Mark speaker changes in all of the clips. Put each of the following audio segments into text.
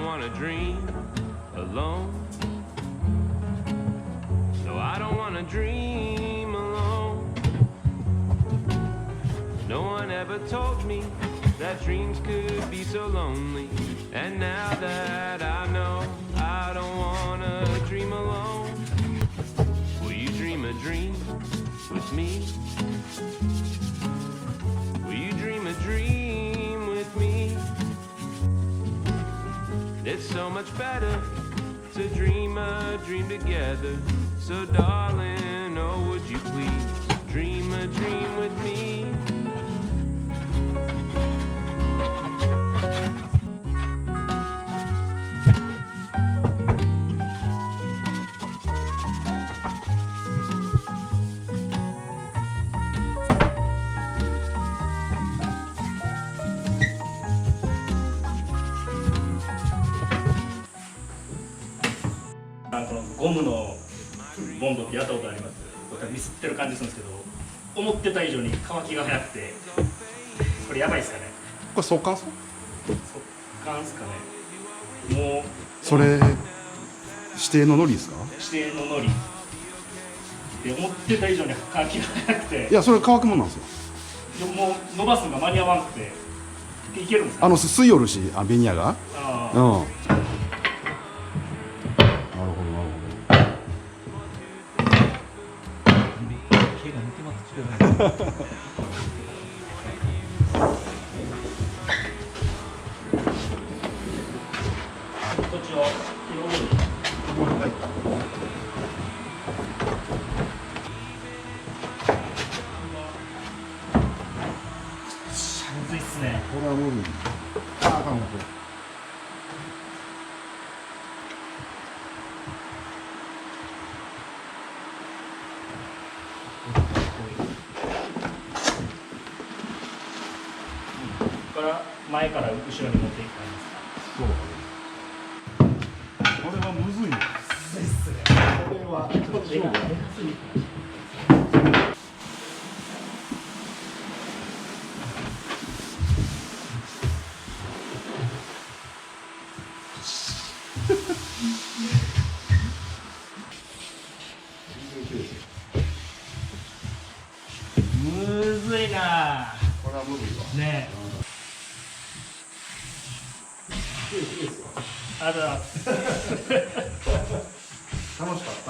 Speaker 1: wanna dream alone. No, I don't wanna dream alone. No one ever told me that dreams could be so lonely. And now that I know I don't wanna dream alone, will you dream a dream with me? Will you dream a dream with me? It's so much better to dream a dream together. So darling, oh would you please dream a dream with me?
Speaker 2: ゴムのボンドってやったことあります？ミスってる感じするんですけど、思ってた以上に乾きが早くて、これやばいですかね？
Speaker 3: これ速乾っすか？
Speaker 2: 速乾ですかね？もう
Speaker 3: それ指定のノリですか？
Speaker 2: 指定のノリで思ってた以上に乾きが早くて、
Speaker 3: いやそれ乾くもんなんですよ。
Speaker 2: もう伸ばすのが間に合わなくていけるんですか？
Speaker 3: 吸いよるし、ベニヤが。
Speaker 2: あ
Speaker 3: うん。なるほどなるほど。
Speaker 4: 毛が抜けまくってる。
Speaker 2: 土地を広げる。むずいっすね。
Speaker 3: これは無理。あかんこれ。
Speaker 2: から前から後ろに持っていく感じですか？
Speaker 3: そう。これはむずいね。
Speaker 2: むずいっすね。
Speaker 3: これはちょっと勝負や。
Speaker 2: むずいな。
Speaker 3: これはむずいわ。
Speaker 2: ねえ。あら。
Speaker 3: 楽しかった。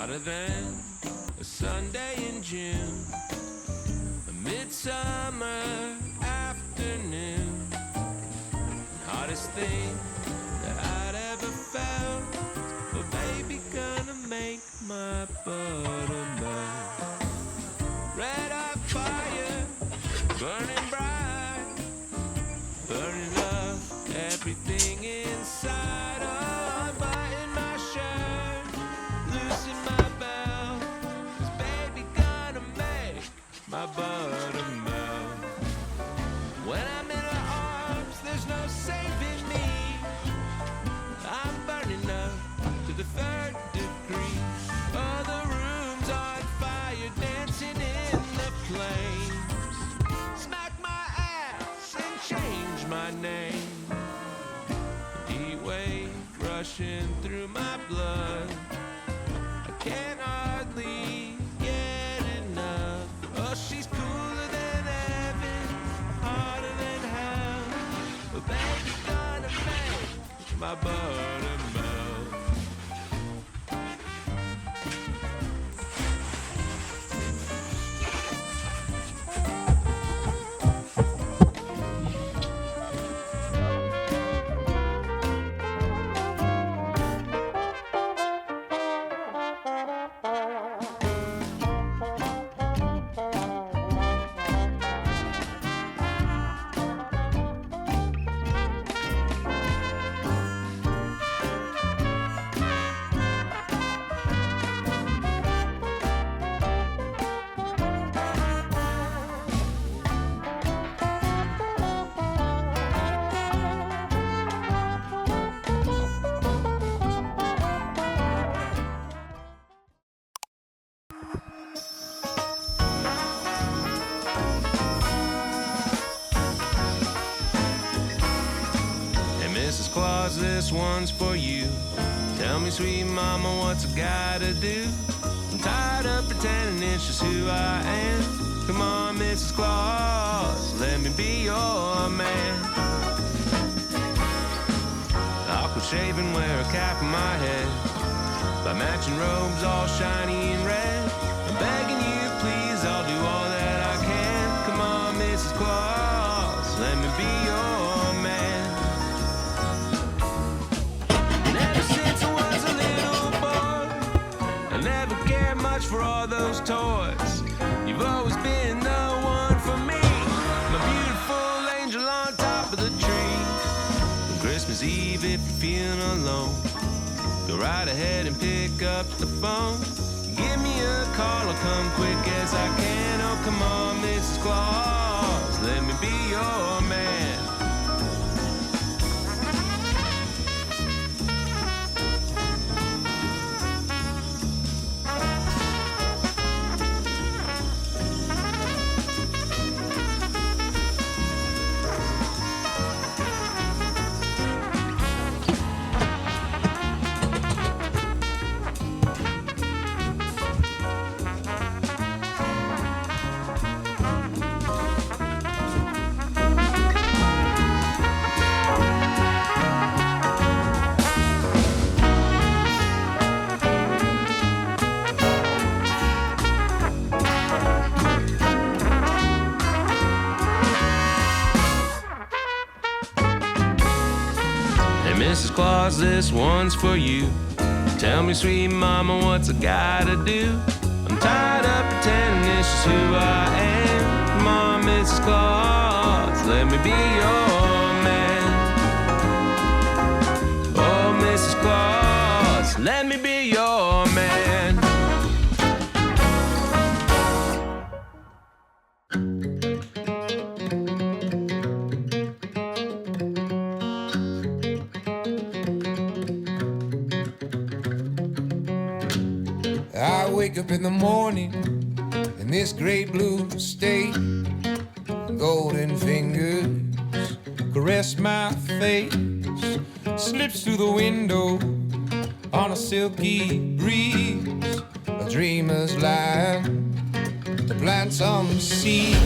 Speaker 1: Hotter than a Sunday in June, a midsummer afternoon. Hottest thing that I'd ever felt. But baby, gonna make my butter melt. Red hot fire, burning bright, burning up everything inside. Oh, button my shirt, loosen my belt, 'cause baby gonna make my butter melt. When I'm in her arms, there's no saving me. I'm burning up to the third degree. Oh, the room's on fire, dancing in the flames. Smack my ass and change my name. Heat wave rushing through my blood. I can't hardly get enough. Oh, she's cooler than heaven, harder than hell. But baby, gonna make my butter melt. Claus, this one's for you. Tell me, sweet mama, what's a guy to do? I'm tired of pretending it's just who I am. Come on, Mrs. Claus, let me be your man. Awkward shaving, wear a cap on my head. By matching robes all shiny and red. I'm begging you, please, I'll do all that I can. Come on, Mrs. Claus, let me be your man. And ever since I was a little boy, I never cared much for all those toys. You've always been the one for me, my beautiful angel on top of the tree. On Christmas Eve, if you're feeling alone, go right ahead and pick up the phone. Give me a call, I'll come quick as I can. Oh, come on, Mrs. Claus, let me be your man. Mrs. Claus, this one's for you. Tell me, sweet mama, what's a guy to do? I'm tired of pretending it's just who I am. Come on, Mrs. Claus, let me be your man. Oh, Mrs. Claus, let me be your man.
Speaker 5: I wake up in the morning in this great blue state. Golden fingers caress my face. Slips through the window on a silky breeze. A dreamer's line to plant some seeds.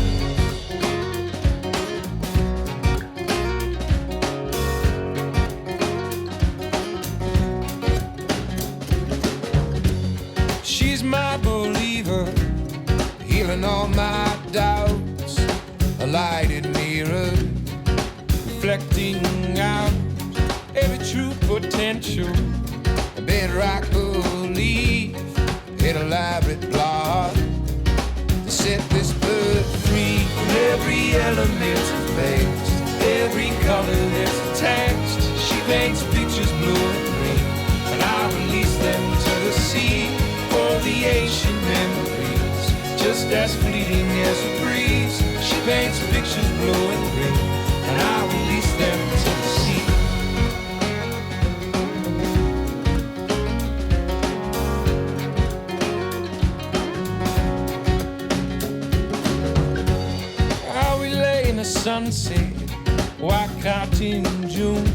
Speaker 5: She's my believer, healing all my doubts. A lighted mirror, reflecting out every true potential. A bedrock belief, an elaborate plot to set this bird free. Every element is based, every color there's a text. She paints pictures blue and green, and I release them to the sea. For the ancient memories, just as fleeting as a breeze. She paints pictures blue and green, and I release them to the sea. How we lay in the sunset, white cotton June.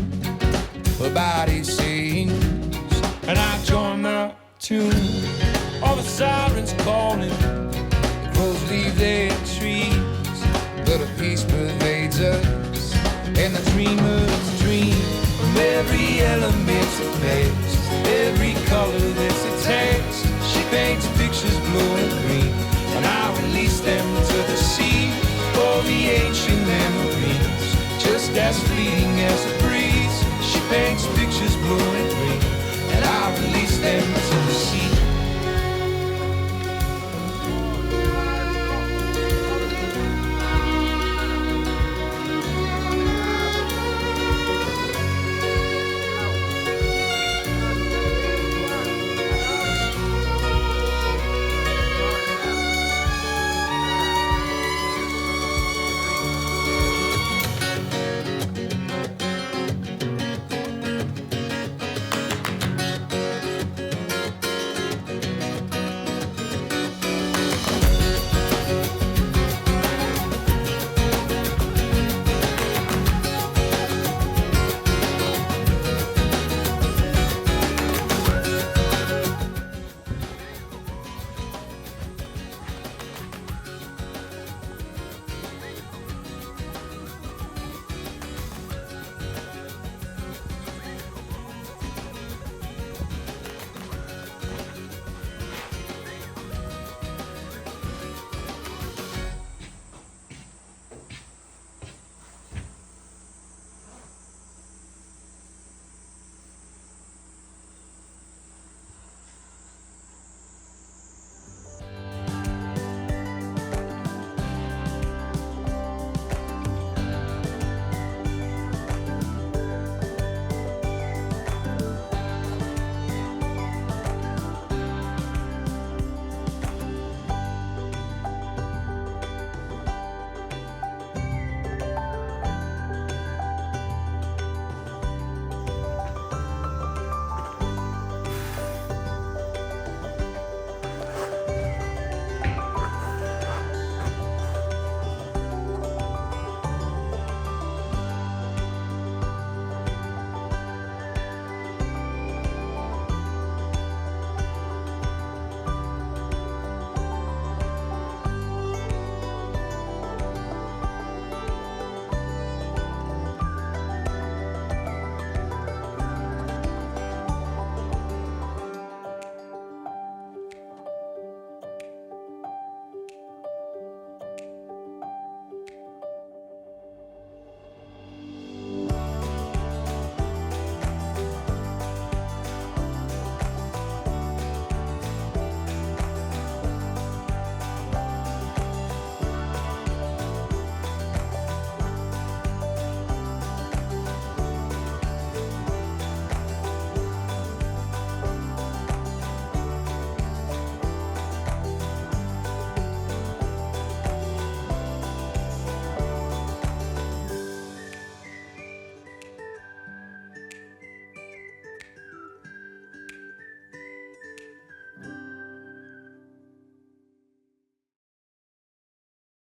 Speaker 5: Her body sings, and I join the tune. All the sirens calling, the crows leave their trees, but a peace pervades us, and the dreamers dream. From every element of text, every color that's a text. She paints pictures blue and green, and I release them to the sea. For the ancient memories, just as fleeting as a breeze. She paints pictures blue and green, and I release them